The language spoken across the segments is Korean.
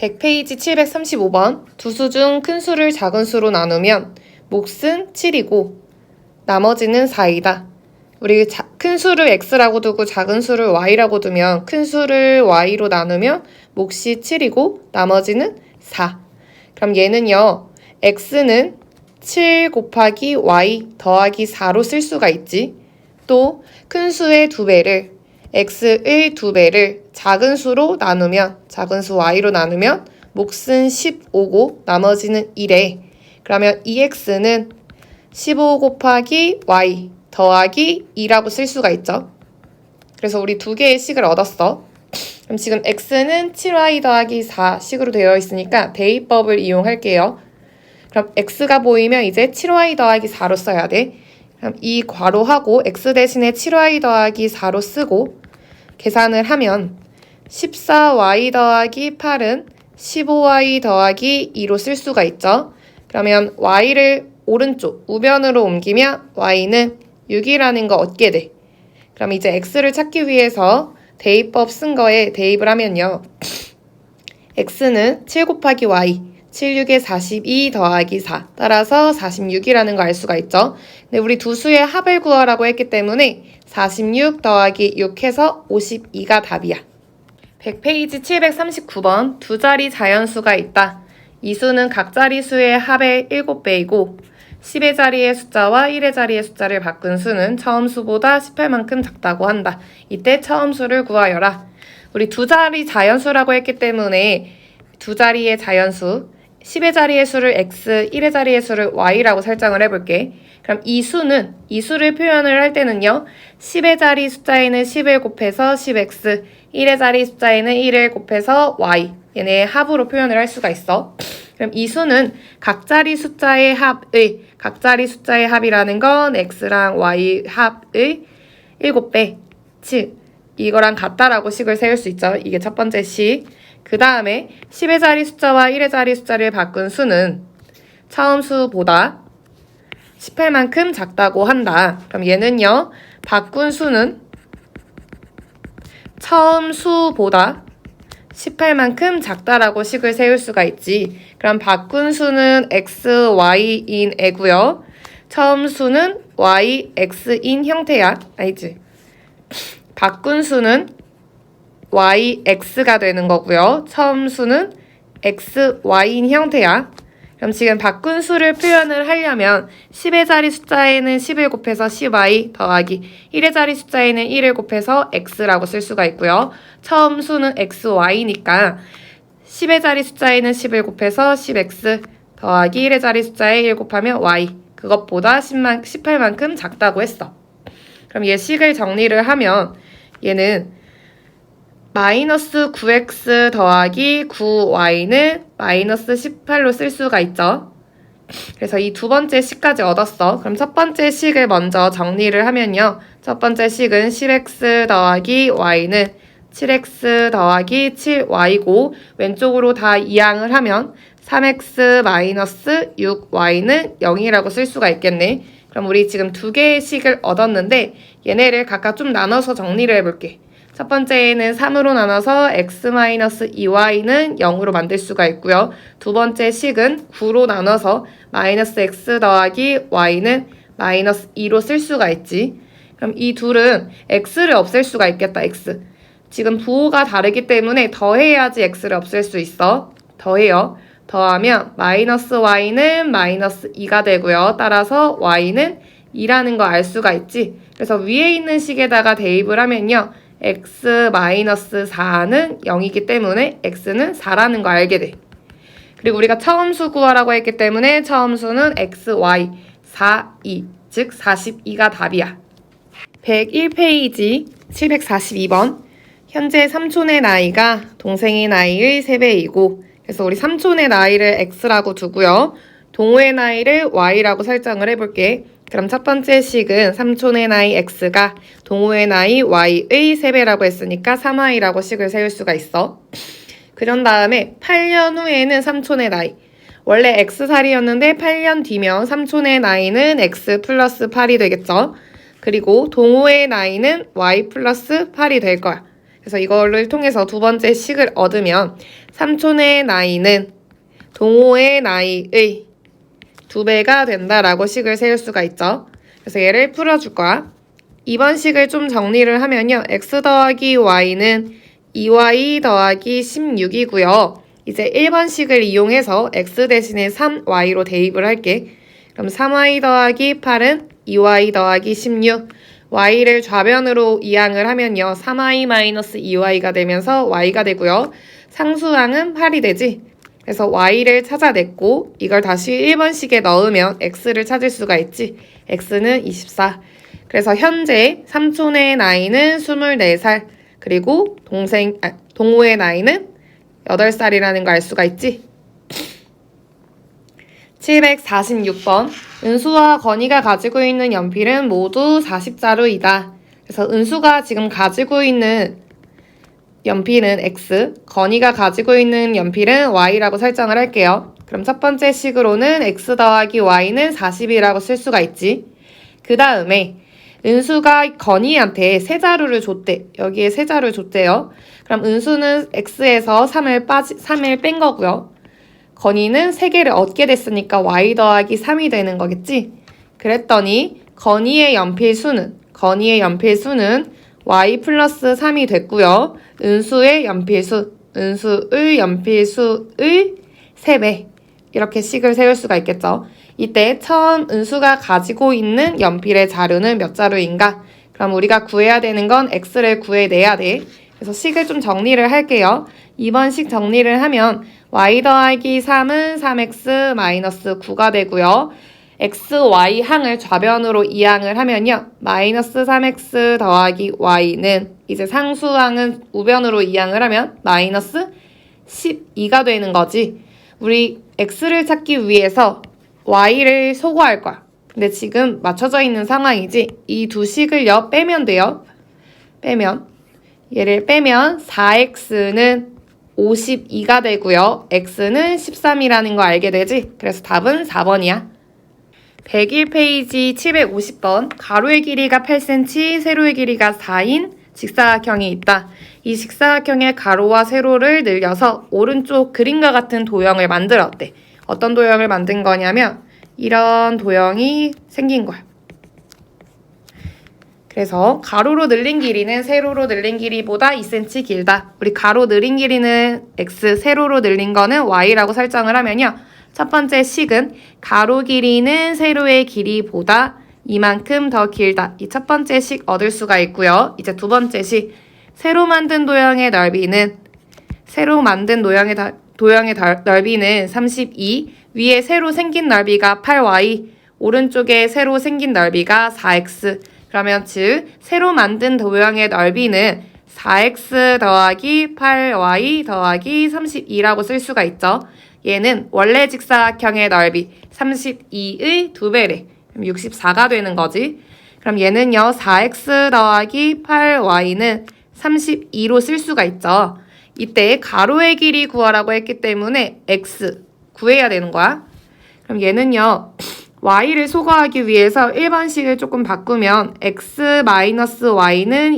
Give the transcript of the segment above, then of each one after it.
100페이지 735번 두 수 중 큰 수를 작은 수로 나누면 몫은 7이고 나머지는 4이다. 우리 큰 수를 x라고 두고 작은 수를 y라고 두면 큰 수를 y로 나누면 몫이 7이고 나머지는 4. 그럼 얘는요. x는 7 곱하기 y 더하기 4로 쓸 수가 있지. 또 큰 수의 2배를 x의 2배를 작은 수로 나누면 작은 수 y로 나누면 몫은 15고 나머지는 1에 그러면 2x는 15 곱하기 y 더하기 2라고 쓸 수가 있죠. 그래서 우리 두 개의 식을 얻었어. 그럼 지금 x는 7y 더하기 4 식으로 되어 있으니까 대입법을 이용할게요. 그럼 x가 보이면 이제 7y 더하기 4로 써야 돼. 그럼 이 괄호하고 x 대신에 7y 더하기 4로 쓰고 계산을 하면 14y 더하기 8은 15y 더하기 2로 쓸 수가 있죠. 그러면 y를 오른쪽 우변으로 옮기면 y는 6이라는 거 얻게 돼. 그럼 이제 x를 찾기 위해서 대입법 쓴 거에 대입을 하면요. x는 7 곱하기 y 7, 6에 42 더하기 4 따라서 46이라는 거 알 수가 있죠. 근데 우리 두 수의 합을 구하라고 했기 때문에 46 더하기 6 해서 52가 답이야. 100페이지 739번 두 자리 자연수가 있다. 이 수는 각 자리수의 합의 7배이고 10의 자리의 숫자와 1의 자리의 숫자를 바꾼 수는 처음 수보다 18만큼 작다고 한다. 이때 처음 수를 구하여라. 우리 두 자리 자연수라고 했기 때문에 두 자리의 자연수 10의 자리의 수를 x, 1의 자리의 수를 y라고 설정을 해볼게. 그럼 이 수를 표현을 할 때는요. 10의 자리 숫자에는 10을 곱해서 10x, 1의 자리 숫자에는 1을 곱해서 y. 얘네의 합으로 표현을 할 수가 있어. 그럼 이 수는 각 자리 숫자의 합이라는 건 x랑 y 합의 7배, 즉 이거랑 같다라고 식을 세울 수 있죠. 이게 첫 번째 식. 그 다음에 10의 자리 숫자와 1의 자리 숫자를 바꾼 수는 처음 수보다 18만큼 작다고 한다. 그럼 얘는요. 바꾼 수는 처음 수보다 18만큼 작다라고 식을 세울 수가 있지. 그럼 바꾼 수는 x, y인 애고요. 처음 수는 y, x인 형태야. 알지? 바꾼 수는 y, x가 되는 거고요. 처음 수는 x, y인 형태야. 그럼 지금 바꾼 수를 표현을 하려면 10의 자리 숫자에는 10을 곱해서 10y 더하기 1의 자리 숫자에는 1을 곱해서 x라고 쓸 수가 있고요. 처음 수는 x, y니까 10의 자리 숫자에는 10을 곱해서 10x 더하기 1의 자리 숫자에 1 곱하면 y. 그것보다 18만큼 작다고 했어. 그럼 얘 식을 정리를 하면 얘는 마이너스 9x 더하기 9y는 마이너스 18로 쓸 수가 있죠. 그래서 이 두 번째 식까지 얻었어. 그럼 첫 번째 식을 먼저 정리를 하면요. 첫 번째 식은 10x 더하기 y는 7x 더하기 7y고 왼쪽으로 다 이항을 하면 3x 마이너스 6y는 0이라고 쓸 수가 있겠네. 그럼 우리 지금 두 개의 식을 얻었는데 얘네를 각각 좀 나눠서 정리를 해볼게. 첫 번째는 3으로 나눠서 x-2y는 0으로 만들 수가 있고요. 두 번째 식은 9로 나눠서 마이너스 x 더하기 y는 마이너스 2로 쓸 수가 있지. 그럼 이 둘은 x를 없앨 수가 있겠다. x. 지금 부호가 다르기 때문에 더해야지 x를 없앨 수 있어. 더해요. 더하면 마이너스 y는 마이너스 2가 되고요. 따라서 y는 2라는 거 알 수가 있지. 그래서 위에 있는 식에다가 대입을 하면요. x-4는 0이기 때문에 x는 4라는 거 알게 돼. 그리고 우리가 처음수 구하라고 했기 때문에 처음수는 x, y, 4, 2, 즉 42가 답이야. 101페이지 742번 현재 삼촌의 나이가 동생의 나이의 3배이고 그래서 우리 삼촌의 나이를 x라고 두고요. 동호의 나이를 y라고 설정을 해볼게. 그럼 첫 번째 식은 삼촌의 나이 x가 동호의 나이 y의 3배라고 했으니까 3y라고 식을 세울 수가 있어. 그런 다음에 8년 후에는 삼촌의 나이. 원래 x살이었는데 8년 뒤면 삼촌의 나이는 x 플러스 8이 되겠죠. 그리고 동호의 나이는 y 플러스 8이 될 거야. 그래서 이거를 통해서 두 번째 식을 얻으면 삼촌의 나이는 동호의 나이의 2배가 된다라고 식을 세울 수가 있죠. 그래서 얘를 풀어줄 거야. 이번 식을 좀 정리를 하면요. x 더하기 y는 2y 더하기 16이고요. 이제 1번 식을 이용해서 x 대신에 3y로 대입을 할게. 그럼 3y 더하기 8은 2y 더하기 16. y를 좌변으로 이항을 하면요. 3y-2y가 되면서 y가 되고요. 상수항은 8이 되지. 그래서 y를 찾아냈고 이걸 다시 1번 식에 넣으면 x를 찾을 수가 있지. x는 24. 그래서 현재 삼촌의 나이는 24살. 그리고 동호의 나이는 8살이라는 거 알 수가 있지. 746번. 은수와 건이가 가지고 있는 연필은 모두 40자루이다. 그래서 은수가 지금 가지고 있는 연필은 x, 건이가 가지고 있는 연필은 y라고 설정을 할게요. 그럼 첫 번째 식으로는 x 더하기 y는 40이라고 쓸 수가 있지. 그 다음에 은수가 건이한테 세 자루를 줬대. 여기에 세 자루를 줬대요. 그럼 은수는 x에서 3을 뺀 거고요. 건이는 3개를 얻게 됐으니까 y 더하기 3이 되는 거겠지? 그랬더니 건이의 연필 수는 y 플러스 3이 됐고요. 은수의 연필수의 3배. 이렇게 식을 세울 수가 있겠죠. 이때 처음 은수가 가지고 있는 연필의 자루는 몇 자루인가? 그럼 우리가 구해야 되는 건 x를 구해내야 돼. 그래서 식을 좀 정리를 할게요. 이번 식 정리를 하면 y 더하기 3은 3x 마이너스 9가 되고요. x, y 항을 좌변으로 이항을 하면요. 마이너스 3x 더하기 y는 이제 상수항은 우변으로 이항을 하면 마이너스 12가 되는 거지. 우리 x를 찾기 위해서 y를 소거할 거야. 근데 지금 맞춰져 있는 상황이지. 이 두 식을요 빼면 돼요. 얘를 빼면 4x는 52가 되고요. x는 13이라는 거 알게 되지? 그래서 답은 4번이야. 101페이지 750번. 가로의 길이가 8cm, 세로의 길이가 4인 직사각형이 있다. 이 직사각형의 가로와 세로를 늘려서 오른쪽 그림과 같은 도형을 만들었대. 어떤 도형을 만든 거냐면 이런 도형이 생긴 거야. 그래서 가로로 늘린 길이는 세로로 늘린 길이보다 2cm 길다. 우리 가로 늘린 길이는 x, 세로로 늘린 거는 y라고 설정을 하면요. 첫 번째 식은 가로 길이는 세로의 길이보다 이만큼 더 길다. 이 첫 번째 식 얻을 수가 있고요. 이제 두 번째 식, 새로 만든 도형의 넓이는 넓이는 32, 위에 새로 생긴 넓이가 8y, 오른쪽에 새로 생긴 넓이가 4x. 그러면 즉 새로 만든 도형의 넓이는 4x 더하기 8y 더하기 32라고 쓸 수가 있죠. 얘는 원래 직사각형의 넓이 32의 2배래. 그럼 64가 되는 거지. 그럼 얘는요 4x 더하기 8y는 32로 쓸 수가 있죠. 이때 가로의 길이 구하라고 했기 때문에 x 구해야 되는 거야. 그럼 얘는요 y를 소거하기 위해서 1번식을 조금 바꾸면 x-y는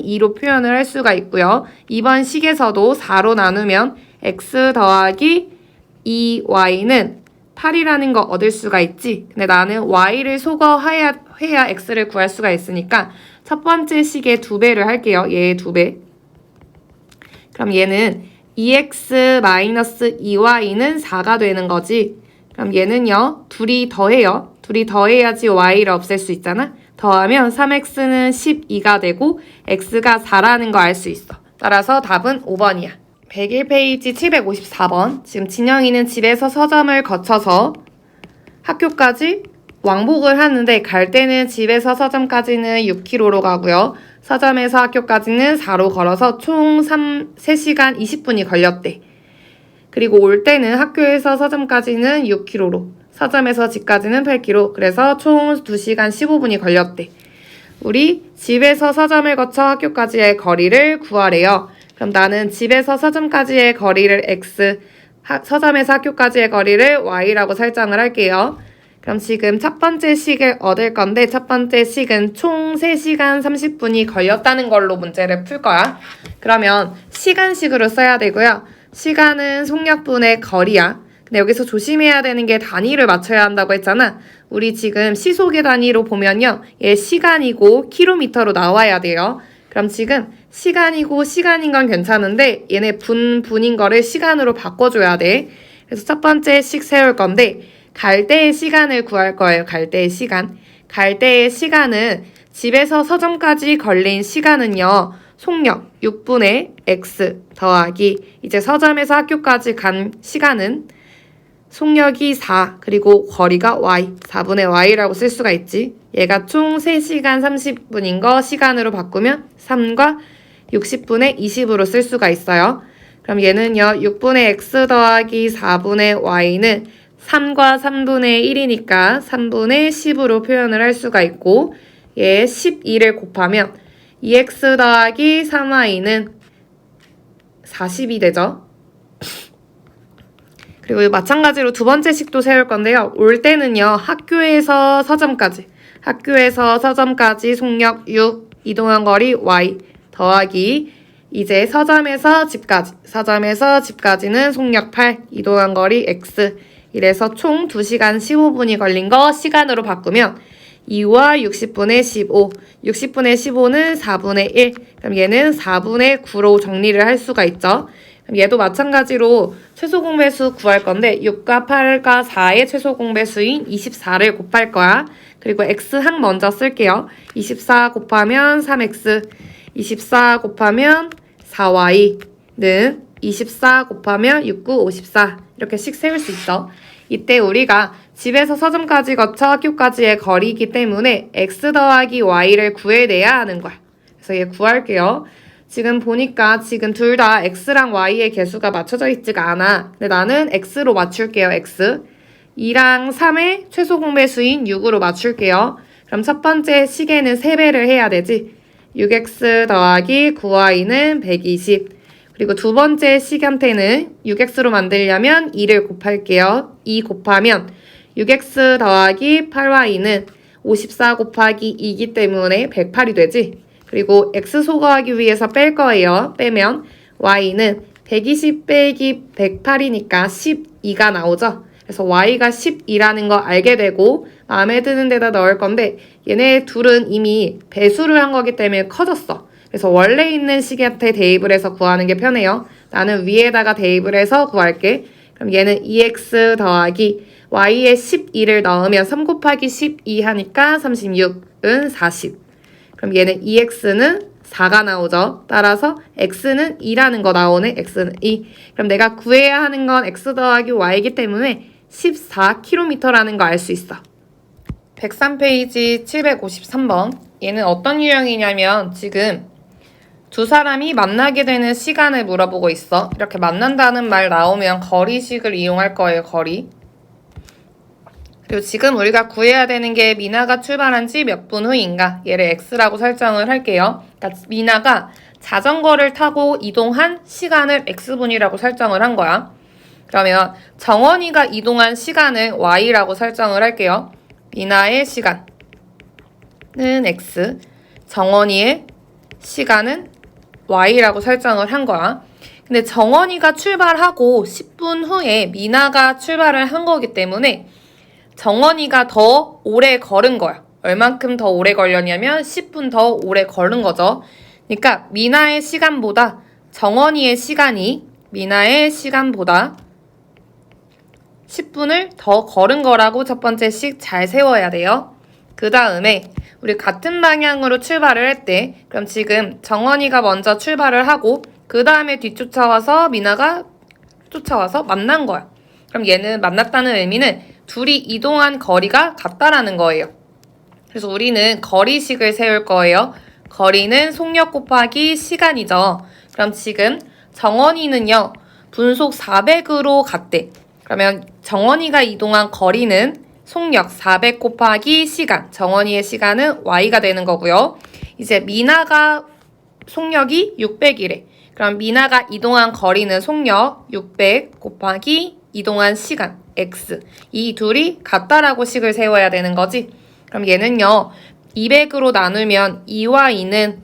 2로 표현을 할 수가 있고요. 2번 식에서도 4로 나누면 x 더하기 2y는 8이라는 거 얻을 수가 있지. 근데 나는 y를 소거해야 x를 구할 수가 있으니까 첫 번째 식의 2배를 할게요. 얘의 2배. 그럼 얘는 2x-2y는 4가 되는 거지. 그럼 얘는요 둘이 더해요. 둘이 더해야지 y를 없앨 수 있잖아. 더하면 3x는 12가 되고 x가 4라는 거 알 수 있어. 따라서 답은 5번이야. 101페이지 754번. 지금 진영이는 집에서 서점을 거쳐서 학교까지 왕복을 하는데 갈 때는 집에서 서점까지는 6km로 가고요. 서점에서 학교까지는 4로 걸어서 총 3시간 20분이 걸렸대. 그리고 올 때는 학교에서 서점까지는 6km로, 서점에서 집까지는 8km, 그래서 총 2시간 15분이 걸렸대. 우리 집에서 서점을 거쳐 학교까지의 거리를 구하래요. 그럼 나는 집에서 서점까지의 거리를 x, 서점에서 학교까지의 거리를 y라고 설정을 할게요. 그럼 지금 첫 번째 식을 얻을 건데 첫 번째 식은 총 3시간 30분이 걸렸다는 걸로 문제를 풀 거야. 그러면 시간식으로 써야 되고요. 시간은 속력분의 거리야. 근데 여기서 조심해야 되는 게 단위를 맞춰야 한다고 했잖아. 우리 지금 시속의 단위로 보면요. 얘 시간이고 킬로미터로 나와야 돼요. 그럼 지금 시간이고 시간인 건 괜찮은데 얘네 분인 거를 시간으로 바꿔줘야 돼. 그래서 첫 번째 식 세울 건데 갈 때의 시간을 구할 거예요. 갈 때의 시간. 갈 때의 시간은 집에서 서점까지 걸린 시간은요. 속력 6분의 x 더하기 이제 서점에서 학교까지 간 시간은 속력이 4 그리고 거리가 y 4분의 y라고 쓸 수가 있지. 얘가 총 3시간 30분인 거 시간으로 바꾸면 3과 60분의 20으로 쓸 수가 있어요. 그럼 얘는요. 6분의 x 더하기 4분의 y는 3과 3분의 1이니까 3분의 10으로 표현을 할 수가 있고 얘 12를 곱하면 2x 더하기 3y는 40이 되죠. 그리고 마찬가지로 두 번째 식도 세울 건데요. 올 때는요. 학교에서 서점까지 속력 6, 이동한 거리 y 더하기 이제 서점에서 집까지는 속력 8, 이동한 거리 x 이래서 총 2시간 15분이 걸린 거 시간으로 바꾸면 2와 60분의 15, 60분의 15는 4분의 1, 그럼 얘는 4분의 9로 정리를 할 수가 있죠. 그럼 얘도 마찬가지로 최소 공배수 구할 건데 6과 8과 4의 최소 공배수인 24를 곱할 거야. 그리고 x항 먼저 쓸게요. 24 곱하면 3x, 24 곱하면 4y는 24 곱하면 6, 9, 54 이렇게씩 세울 수 있죠. 이때 우리가 집에서 서점까지 거쳐 학교까지의 거리이기 때문에 x 더하기 y를 구해내야 하는 거야. 그래서 얘 구할게요. 지금 보니까 지금 둘 다 x랑 y의 개수가 맞춰져 있지가 않아. 근데 나는 x로 맞출게요. x. 2랑 3의 최소 공배수인 6으로 맞출게요. 그럼 첫 번째 식에는 3배를 해야 되지. 6x 더하기 9y는 120. 그리고 두 번째 식한테는 6x로 만들려면 2를 곱할게요. 2 곱하면 6x 더하기 8y는 54 곱하기 2이기 때문에 108이 되지. 그리고 x 소거하기 위해서 뺄 거예요. 빼면 y는 120 빼기 108이니까 12가 나오죠. 그래서 y가 12라는 거 알게 되고 마음에 드는 데다 넣을 건데 얘네 둘은 이미 배수를 한 거기 때문에 커졌어. 그래서 원래 있는 식한테 대입을 해서 구하는 게 편해요. 나는 위에다가 대입을 해서 구할게. 그럼 얘는 2x 더하기 y에 12를 넣으면 3 곱하기 12 하니까 36은 40. 그럼 얘는 2x는 4가 나오죠. 따라서 x는 2라는 거 나오네. x는 2. 그럼 내가 구해야 하는 건 x 더하기 y이기 때문에 14km라는 거 알 수 있어. 103페이지 753번. 얘는 어떤 유형이냐면 지금 두 사람이 만나게 되는 시간을 물어보고 있어. 이렇게 만난다는 말 나오면 거리식을 이용할 거예요. 거리. 그리고 지금 우리가 구해야 되는 게 미나가 출발한 지 몇 분 후인가. 얘를 x라고 설정을 할게요. 그러니까 미나가 자전거를 타고 이동한 시간을 x분이라고 설정을 한 거야. 그러면 정원이가 이동한 시간을 y라고 설정을 할게요. 미나의 시간은 x, 정원이의 시간은 y라고 설정을 한 거야. 근데 정원이가 출발하고 10분 후에 미나가 출발을 한 거기 때문에 정원이가 더 오래 걸은 거야. 얼만큼 더 오래 걸렸냐면 10분 더 오래 걸은 거죠. 그러니까 미나의 시간보다 정원이의 시간이 미나의 시간보다 10분을 더 걸은 거라고 첫 번째 식 잘 세워야 돼요. 그 다음에 우리 같은 방향으로 출발을 할 때 그럼 지금 정원이가 먼저 출발을 하고 그 다음에 뒤쫓아와서 미나가 쫓아와서 만난 거야. 그럼 얘는 만났다는 의미는 둘이 이동한 거리가 같다라는 거예요. 그래서 우리는 거리식을 세울 거예요. 거리는 속력 곱하기 시간이죠. 그럼 지금 정원이는요. 분속 400으로 갔대. 그러면 정원이가 이동한 거리는 속력 400 곱하기 시간. 정원이의 시간은 y가 되는 거고요. 이제 미나가 속력이 600이래. 그럼 미나가 이동한 거리는 속력 600 곱하기 이동한 시간, x. 이 둘이 같다라고 식을 세워야 되는 거지. 그럼 얘는요, 200으로 나누면 2와 2는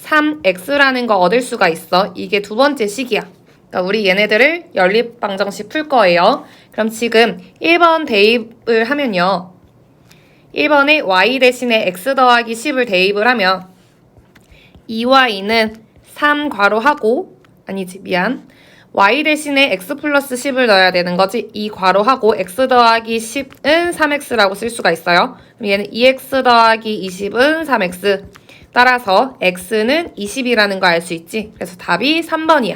3x라는 거 얻을 수가 있어. 이게 두 번째 식이야. 그러니까 우리 얘네들을 연립방정식 풀 거예요. 그럼 지금 1번 대입을 하면요. 1번에 y 대신에 x 더하기 10을 대입을 하면 2와 2는 3 괄호하고 아니지 미안 y 대신에 x 플러스 10을 넣어야 되는 거지. 2 괄호하고 x 더하기 10은 3x라고 쓸 수가 있어요. 그럼 얘는 2x 더하기 20은 3x. 따라서 x는 20이라는 거 알 수 있지. 그래서 답이 3번이야.